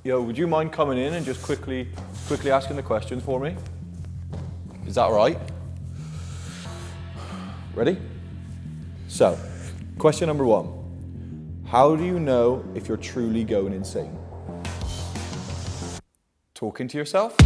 Yo, would you mind coming in and just quickly asking the questions for me? Is that all right? Ready? So, question number 1. How do you know if you're truly going insane? Talking to yourself?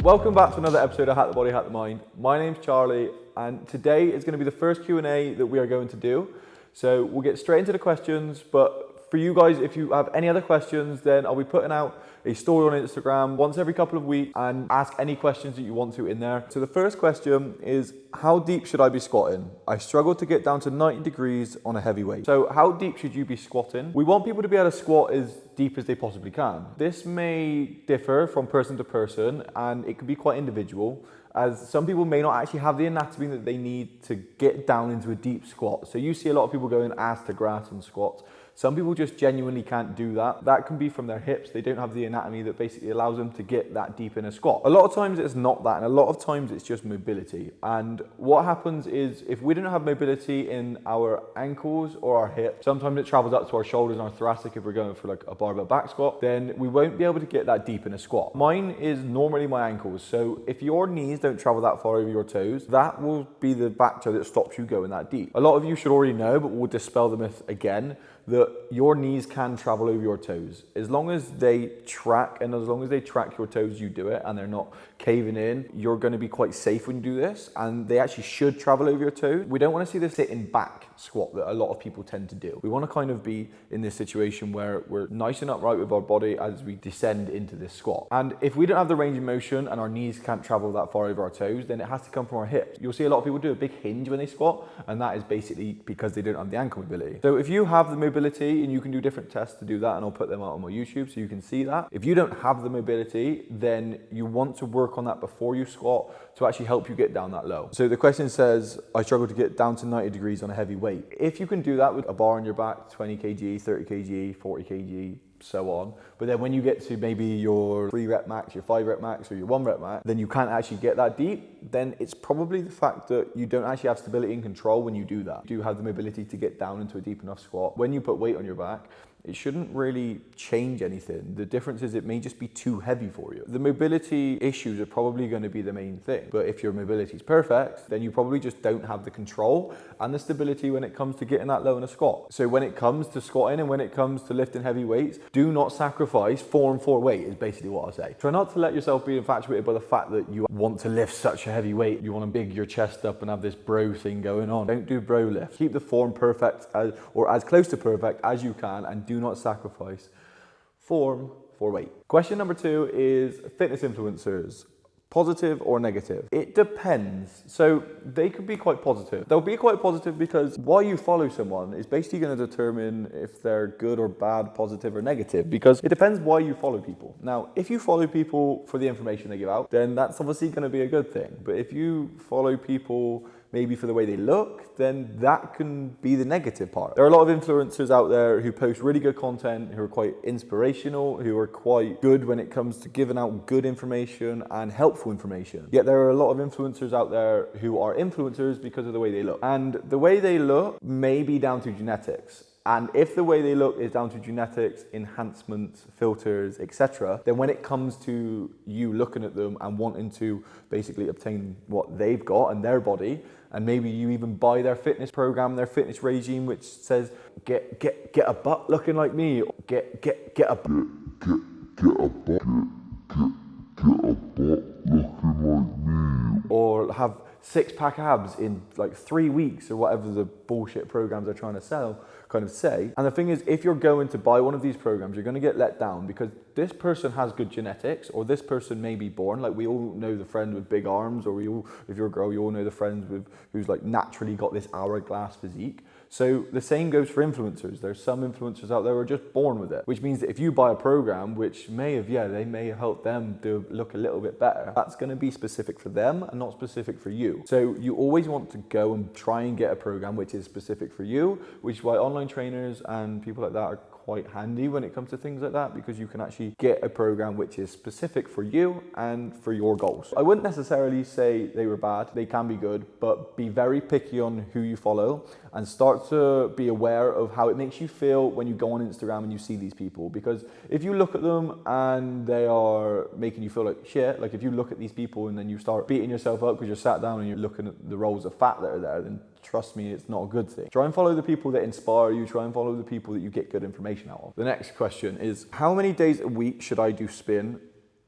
Welcome back to another episode of Hack the Body, Hack the Mind. My name's Charlie, and today is going to be the first Q&A that we are going to do. So we'll get straight into the questions, but for you guys, if you have any other questions, then I'll be putting out a story on Instagram once every couple of weeks and ask any questions that you want to in there. So the first question is, how deep should I be squatting? I struggle to get down to 90 degrees on a heavy weight. So how deep should you be squatting? We want people to be able to squat as deep as they possibly can. This may differ from person to person, and it can be quite individual, as some people may not actually have the anatomy that they need to get down into a deep squat. So you see a lot of people going ass to grass on squats. Some people just genuinely can't do that. That can be from their hips. They don't have the anatomy that basically allows them to get that deep in a squat. A lot of times it's not that, and a lot of times it's just mobility. And what happens is, if we don't have mobility in our ankles or our hips, sometimes it travels up to our shoulders and our thoracic if we're going for like a barbell back squat, then we won't be able to get that deep in a squat. Mine is normally my ankles. So if your knees don't travel that far over your toes, that will be the factor that stops you going that deep. A lot of you should already know, but we'll dispel the myth again, that your knees can travel over your toes. As long as they track, and as long as they track your toes, you do it, and they're not caving in, you're gonna be quite safe when you do this, and they actually should travel over your toes. We don't wanna see this sitting back squat that a lot of people tend to do. We wanna kind of be in this situation where we're nice and upright with our body as we descend into this squat. And if we don't have the range of motion and our knees can't travel that far over our toes, then it has to come from our hips. You'll see a lot of people do a big hinge when they squat, and that is basically because they don't have the ankle mobility. So if you have the mobility, and you can do different tests to do that, and I'll put them out on my YouTube so you can see that. If you don't have the mobility, then you want to work on that before you squat to actually help you get down that low. So the question says, I struggle to get down to 90 degrees on a heavy weight. If you can do that with a bar on your back, 20 kg, 30 kg, 40 kg, so on. But then when you get to maybe your 3 rep max, your 5 rep max, or your 1 rep max, then you can't actually get that deep, then it's probably the fact that you don't actually have stability and control when you do that. You do have the mobility to get down into a deep enough squat. When you put weight on your back, it shouldn't really change anything. The difference is it may just be too heavy for you. The mobility issues are probably going to be the main thing. But if your mobility is perfect, then you probably just don't have the control and the stability when it comes to getting that low in a squat. So when it comes to squatting and when it comes to lifting heavy weights, do not sacrifice form for weight is basically what I say. Try not to let yourself be infatuated by the fact that you want to lift such a heavy weight. You want to big your chest up and have this bro thing going on. Don't do bro lifts. Keep the form perfect or as close to perfect as you can, and do not sacrifice form for weight. Question number 2 is fitness influencers. Positive or negative? It depends. So they could be quite positive. They'll be quite positive because why you follow someone is basically going to determine if they're good or bad, positive or negative, because it depends why you follow people. Now, if you follow people for the information they give out, then that's obviously going to be a good thing. But if you follow people maybe for the way they look, then that can be the negative part. There are a lot of influencers out there who post really good content, who are quite inspirational, who are quite good when it comes to giving out good information and helpful information. Yet there are a lot of influencers out there who are influencers because of the way they look. And the way they look may be down to genetics. And if the way they look is down to genetics, enhancements, filters, etc., then when it comes to you looking at them and wanting to basically obtain what they've got in their body, and maybe you even buy their fitness program, their fitness regime, which says get a butt looking like me, or get a butt looking like me, or have 6-pack abs in like 3 weeks, or whatever the bullshit programs they're trying to sell kind of say. And the thing is, if you're going to buy one of these programs, you're going to get let down because this person has good genetics, or this person may be born, like we all know the friend with big arms, or if you're a girl, you all know the friend who's like naturally got this hourglass physique. So the same goes for influencers. There's some influencers out there who are just born with it, which means that if you buy a program which they may help them to look a little bit better, that's going to be specific for them and not specific for you. So you always want to go and try and get a program which is specific for you, which is why online trainers and people like that are quite handy when it comes to things like that, because you can actually get a program which is specific for you and for your goals. I wouldn't necessarily say they were bad. They can be good, but be very picky on who you follow and start start to be aware of how it makes you feel when you go on Instagram and you see these people. Because if you look at them and they are making you feel like shit, like if you look at these people and then you start beating yourself up because you're sat down and you're looking at the rolls of fat that are there, then trust me, it's not a good thing. Try and follow the people that inspire you. Try and follow the people that you get good information out of. The next question is, how many days a week should I do spin?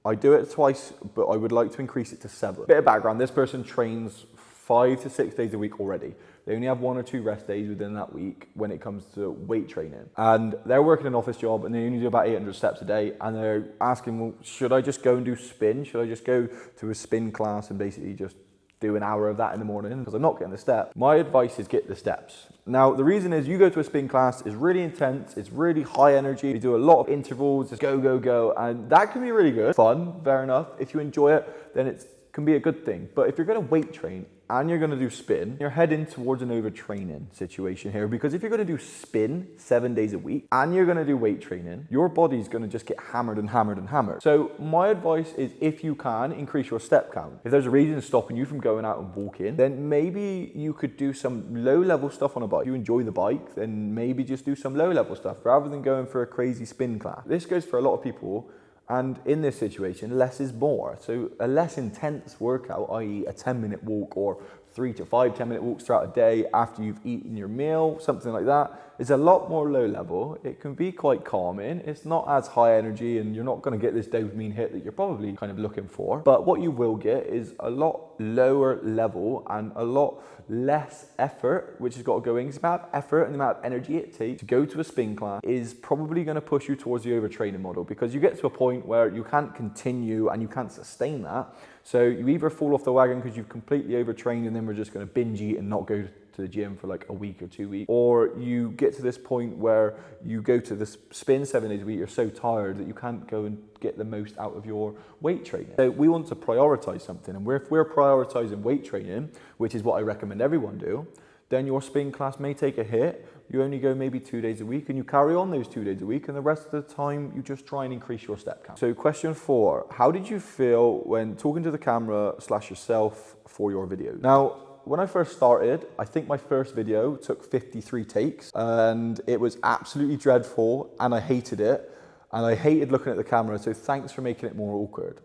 I do it twice, but I would like to increase it to 7. Bit of background, this person trains 5 to 6 days a week already. They only have 1 or 2 rest days within that week when it comes to weight training. And they're working an office job and they only do about 800 steps a day. And they're asking, well, should I just go and do spin? Should I just go to a spin class and basically just do an hour of that in the morning? Because I'm not getting the steps. My advice is get the steps. Now, the reason is you go to a spin class, it's really intense, it's really high energy. You do a lot of intervals, just go, go, go. And that can be really good, fun, fair enough. If you enjoy it, then it can be a good thing. But if you're gonna weight train and you're gonna do spin, you're heading towards an overtraining situation here, because if you're gonna do spin 7 days a week and you're gonna do weight training, your body's gonna just get hammered and hammered and hammered. So my advice is, if you can, increase your step count. If there's a reason stopping you from going out and walking, then maybe you could do some low level stuff on a bike. If you enjoy the bike, then maybe just do some low level stuff rather than going for a crazy spin class. This goes for a lot of people. And in this situation, less is more. So a less intense workout, i.e. a 10-minute walk or 3 to 5 10-minute walks throughout a day after you've eaten your meal, something like that, is a lot more low level. It can be quite calming. It's not as high energy and you're not gonna get this dopamine hit that you're probably kind of looking for. But what you will get is a lot lower level and a lot less effort, which has got to go in. Because the amount of effort and the amount of energy it takes to go to a spin class is probably going to push you towards the overtraining model, because you get to a point where you can't continue and you can't sustain that. So you either fall off the wagon because you've completely overtrained and then we're just going to binge eat and not go to the gym for like a week or 2 weeks, or you get to this point where you go to this spin 7 days a week, you're so tired that you can't go and get the most out of your weight training. So we want to prioritize something, and if we're prioritizing weight training, which is what I recommend everyone do, then your spin class may take a hit. You only go maybe 2 days a week and you carry on those 2 days a week, and the rest of the time you just try and increase your step count. So question 4, how did you feel when talking to the camera / yourself for your videos? Now, when I first started, I think my first video took 53 takes and it was absolutely dreadful and I hated it. And I hated looking at the camera, so thanks for making it more awkward.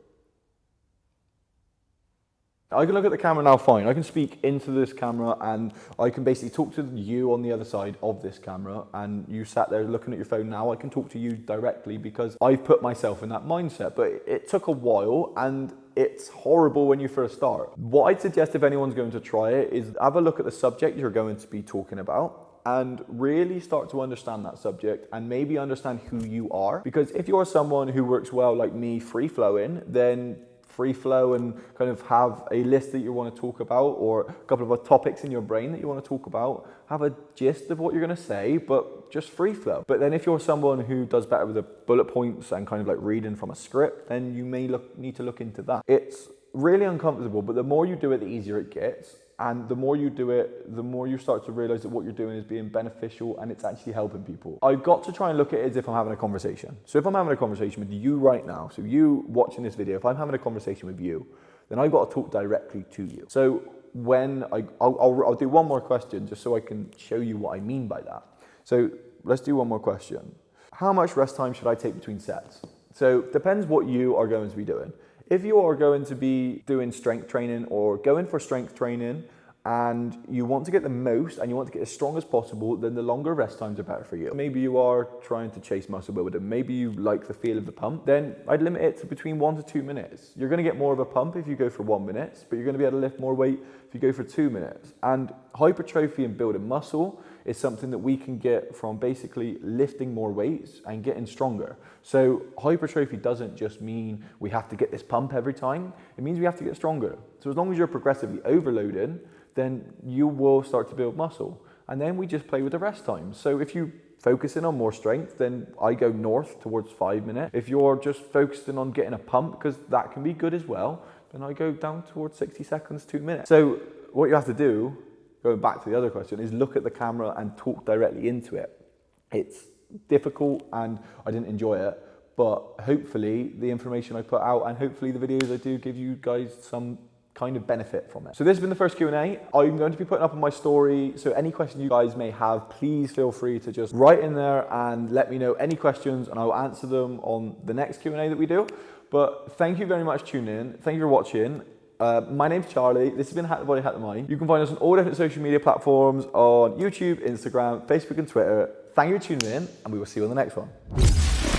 I can look at the camera now fine. I can speak into this camera and I can basically talk to you on the other side of this camera, and you sat there looking at your phone now. I can talk to you directly because I've put myself in that mindset, but it took a while and it's horrible when you first start. What I'd suggest if anyone's going to try it is have a look at the subject you're going to be talking about and really start to understand that subject and maybe understand who you are. Because if you're someone who works well like me, free flowing, then free flow and kind of have a list that you want to talk about or a couple of topics in your brain that you want to talk about, have a gist of what you're going to say, but just free flow. But then if you're someone who does better with the bullet points and kind of like reading from a script, then you may need to look into that. It's really uncomfortable, but the more you do it, the easier it gets. And the more you do it, the more you start to realize that what you're doing is being beneficial and it's actually helping people. I've got to try and look at it as if I'm having a conversation. So if I'm having a conversation with you right now, so you watching this video, if I'm having a conversation with you, then I've got to talk directly to you. So when I'll do one more question just so I can show you what I mean by that. So let's do one more question. How much rest time should I take between sets? So depends what you are going to be doing. If you are going to be doing strength training or going for strength training and you want to get the most and you want to get as strong as possible, then the longer rest times are better for you. Maybe you are trying to chase muscle building. Maybe you like the feel of the pump. Then I'd limit it to between 1 to 2 minutes. You're going to get more of a pump if you go for 1 minute, but you're going to be able to lift more weight if you go for 2 minutes. And hypertrophy and building muscle is something that we can get from basically lifting more weights and getting stronger. So hypertrophy doesn't just mean we have to get this pump every time. It means we have to get stronger. So as long as you're progressively overloading, then you will start to build muscle. And then we just play with the rest times. So if you focusing on more strength, then I go north towards 5 minutes. If you're just focusing on getting a pump, because that can be good as well, then I go down towards 60 seconds, 2 minutes. So what you have to do, going back to the other question, is look at the camera and talk directly into it. It's difficult and I didn't enjoy it, but hopefully the information I put out and hopefully the videos I do give you guys some kind of benefit from it. So this has been the first Q&A. I'm going to be putting up on my story, so any questions you guys may have, please feel free to just write in there and let me know any questions, and I'll answer them on the next Q&A that we do. But thank you very much for tuning in. Thank you for watching. My name's Charlie. This has been Hack the Body, Hack the Mind. You can find us on all different social media platforms on YouTube, Instagram, Facebook and Twitter. Thank you for tuning in, and we will see you on the next one.